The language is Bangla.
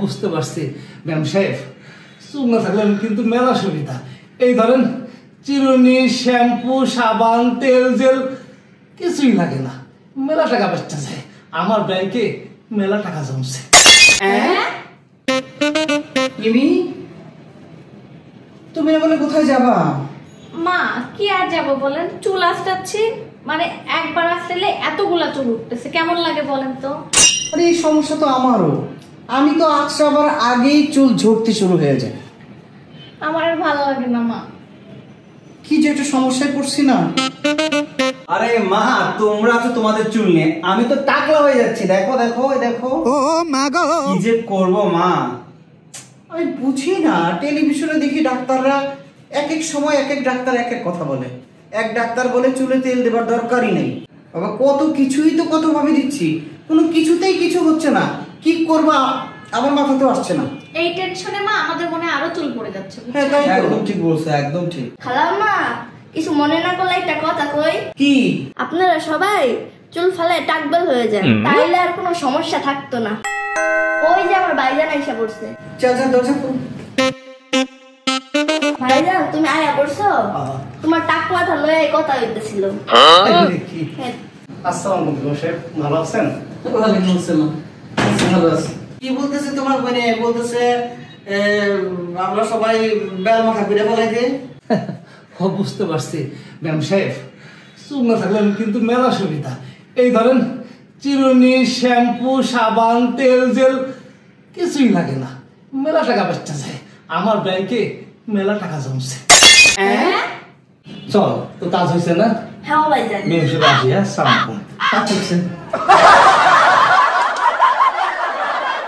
বুঝতে পারছি ম্যাম সাহেব, চুল না থাকলে কিন্তু মেলা সুবিধা। এই ধরেন চিরুনি, শ্যাম্পু, সাবান, তেল, জেল কিছুই লাগে না, মেলা টাকা বাঁচতে যায়। আমার ব্যাংকে মেলা টাকা জমছে। তুমি বলে কোথায় যাবা? মা কি আর যাবো বলেন, চুল আঁচড়াচ্ছি, মানে একবার আঁচড়ালে এতগুলা চুল উঠতেছে, কেমন লাগে বলেন তো? আরে এই সমস্যা তো আমারও, আমি তো আঁচড়াবার আগেই চুল ঝরতে শুরু হয়ে যায়। আমার আর ভালো লাগে না মা। কি যে একটা সমস্যায় পড়ছি না। আরে মা, তোমরা তো তোমাদের চুল নিয়ে, আমি তো টাকলা হয়ে যাচ্ছি। দেখো দেখো দেখো, ও মা গো, কি যে করবো মা। আমি বুঝি না, টেলিভিশনে দেখি ডাক্তাররা এক এক সময় এক এক ডাক্তার এক এক কথা বলে। এক ডাক্তার বলে চুলে তেল দেবার দরকারই নেই। বাবা কত কিছুই তো কত ভাবে দিচ্ছি, কোনো কিছুতেই কিছু হচ্ছে না। কি করবা আমার মাথাতেও আসছে না। এই টেনশনে মা আমাদের মনে আরো চুল পড়ে যাচ্ছে। হ্যাঁ তাই তো। একদম ঠিক বলছো, একদম ঠিক। খালাম্মা কিছু মনে না করলে একটা কথা কই। কি? আপনারা সবাই চুল ফালে টাকবেল হয়ে যান, তাইলে আর কোনো সমস্যা থাকতো না। ওই যে আমার ভাইজান আইসা পড়ছে। যা যা দরজা খুল। ভাইজান তুমি আয়া পড়ছো? তোমার টাক মাথা লয়ে কথা হইতেছিল। আসসালামু আলাইকুম সাহেব, ভালো আছেন? ওয়ালাইকুম আসসালাম। ভালো আছি। কি বলতেছে তোমার মানে? বলতেছে আমরা সবাই বেল মাথা ঘুরে ফেলাইছে। বুঝতে পারছি ম্যাম সাহেব, চুল না থাকলে কিন্তু মেলা সুবিধা। এই ধরেন চিরুনি, শ্যাম্পু, সাবান, তেল, জেল কিছুই লাগে না, মেলা টাকা বাঁচতে যায়। আমার ব্যাংকে মেলা টাকা জমছে। চল তো কাজ হয়েছে না? হ্যাঁ ভাইজান। মেয়ে হিসেবে আসি। হ্যাঁ, সালাম আলাইকুম। আচ্ছা